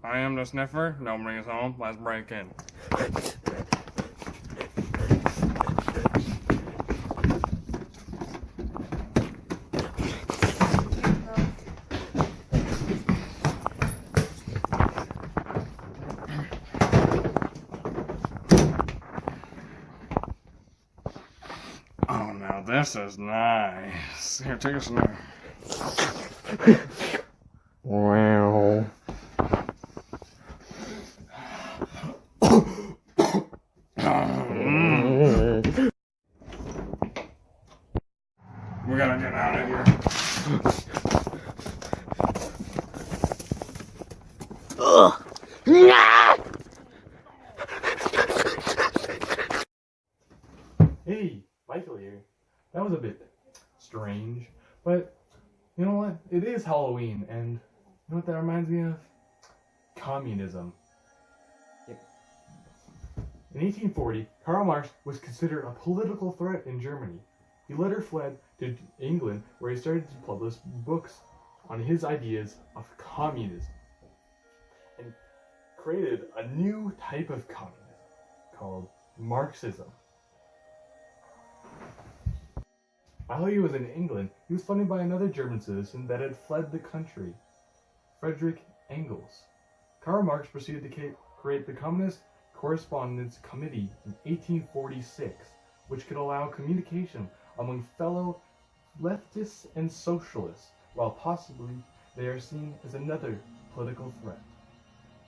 I am the sniffer. Don't bring us home. Let's break in. Oh, now this is nice. Here, take a sniff. Wow. We gotta get out of here. Hey, Michael here. That was a bit strange, but you know what? It is Halloween, and you know what that reminds me of? Communism. Yep. In 1840, Karl Marx was considered a political threat in Germany. He later fled to England, where he started to publish books on his ideas of communism, and created a new type of communism called Marxism. While he was in England, he was funded by another German citizen that had fled the country, Friedrich Engels. Karl Marx proceeded to create the Communist Correspondence Committee in 1846, which could allow communication among fellow leftists and socialists, while possibly they are seen as another political threat.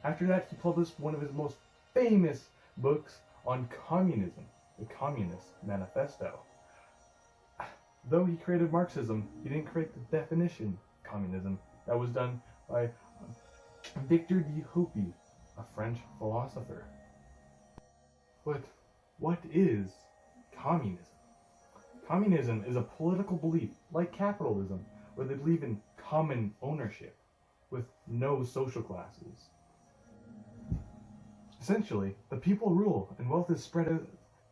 After that, he published one of his most famous books on communism, the Communist Manifesto. Though he created Marxism, he didn't create the definition of communism. That was done by Victor de Hopi, a French philosopher. But what is communism? Communism is a political belief, like capitalism, where they believe in common ownership, with no social classes. Essentially, the people rule, and wealth is spread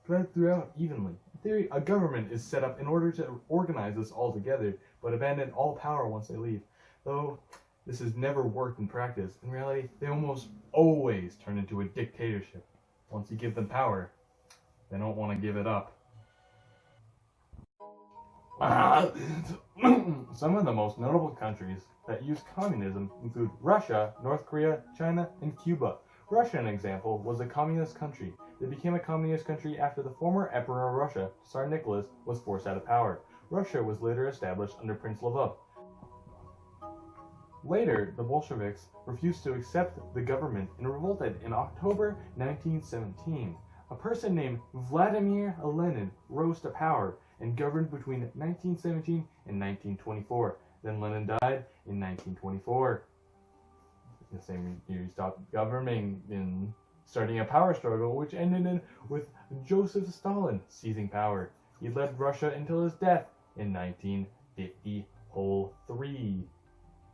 throughout evenly. In theory, a government is set up in order to organize us all together, but abandon all power once they leave. Though this has never worked in practice, in reality, they almost always turn into a dictatorship. Once you give them power, they don't want to give it up. Some of the most notable countries that use communism include Russia, North Korea, China, and Cuba. Russia, an example, was a communist country. It became a communist country after the former emperor of Russia, Tsar Nicholas, was forced out of power. Russia was later established under Prince Lvov. Later, the Bolsheviks refused to accept the government and revolted in October 1917. A person named Vladimir Lenin rose to power and governed between 1917 and 1924. Then Lenin died in 1924. The same year he stopped governing and starting a power struggle, which ended with Joseph Stalin seizing power. He led Russia until his death in 1953.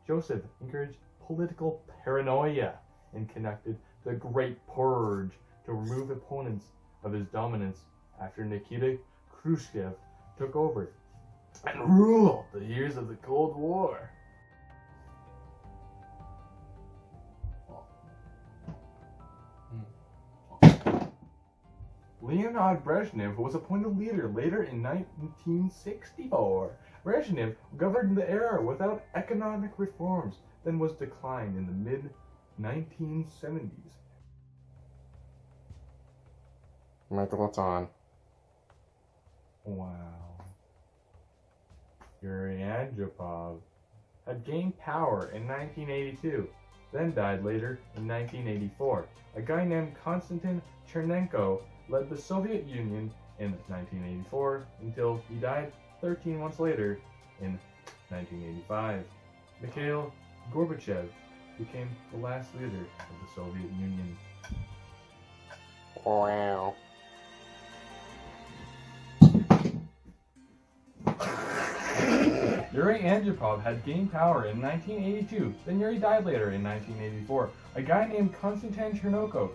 Joseph encouraged political paranoia and conducted the Great Purge to remove opponents of his dominance after Nikita Khrushchev took over and ruled the years of the Cold War. Leonid Brezhnev was appointed leader later in 1964. Brezhnev governed the era without economic reforms, then was declined in the mid-1970s. Michael, it's on. Wow. Yuri Andropov had gained power in 1982, then died later in 1984. A guy named Konstantin Chernenko led the Soviet Union in 1984 until he died 13 months later in 1985. Mikhail Gorbachev became the last leader of the Soviet Union. Wow. Yuri Andropov had gained power in 1982, then Yuri died later in 1984. A guy named Konstantin Chernenko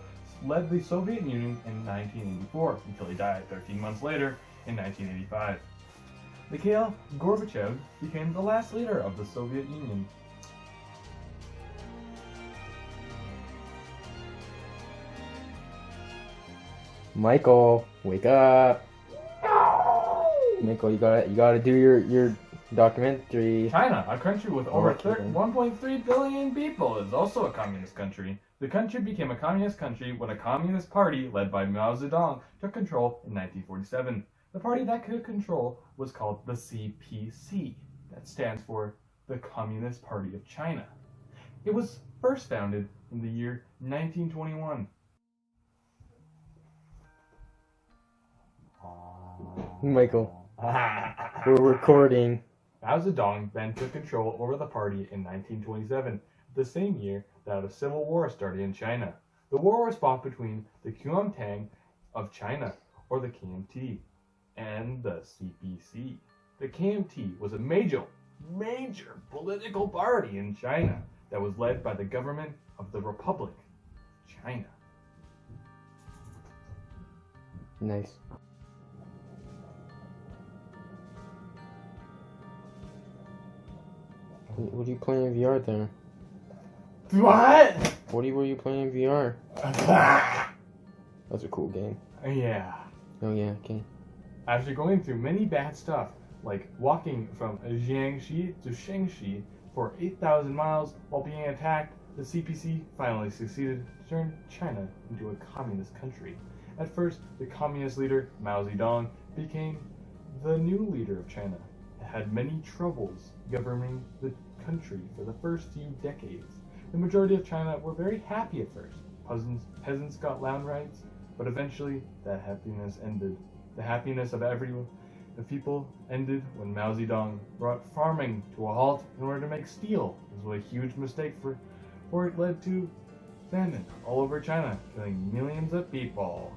led the Soviet Union in 1984 until he died 13 months later in 1985. Mikhail Gorbachev became the last leader of the Soviet Union. Michael, wake up. Michael, you gotta do your documentary. China, a country with over Okay, then. 1.3 billion people, is also a communist country. The country became a communist country when a communist party led by Mao Zedong took control in 1947. The party that could control was called the CPC. That stands for the Communist Party of China. It was first founded in the year 1921. Michael, we're recording. Mao Zedong then took control over the party in 1927, the same year that a civil war started in China. The war was fought between the Kuomintang of China, or the KMT, and the CPC. The KMT was a major political party in China that was led by the government of the Republic of China. Nice. What are you playing in VR then? What? Were you playing in VR? That's a cool game. Yeah. Oh yeah, okay. After going through many bad stuff, like walking from Jiangxi to Shangxi for 8,000 miles while being attacked, the CPC finally succeeded to turn China into a communist country. At first, the communist leader, Mao Zedong, became the new leader of China. It had many troubles governing the country for the first few decades. The majority of China were very happy at first. Peasants got land rights, but eventually that happiness ended. The happiness of the people ended when Mao Zedong brought farming to a halt in order to make steel. This was a huge mistake for it led to famine all over China, killing millions of people.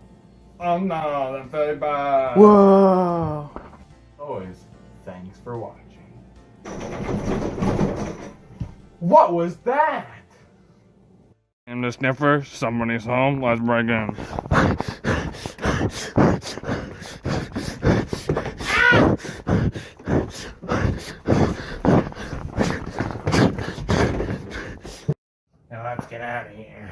Oh no, that's very bad. Whoa! Always, thanks for watching. What was that? In the sniffer, somebody's home. Let's break in. Now let's get out of here.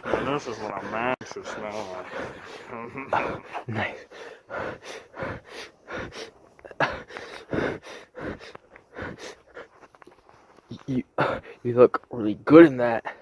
And this is what a man should smell like. Nice. You look really good in that.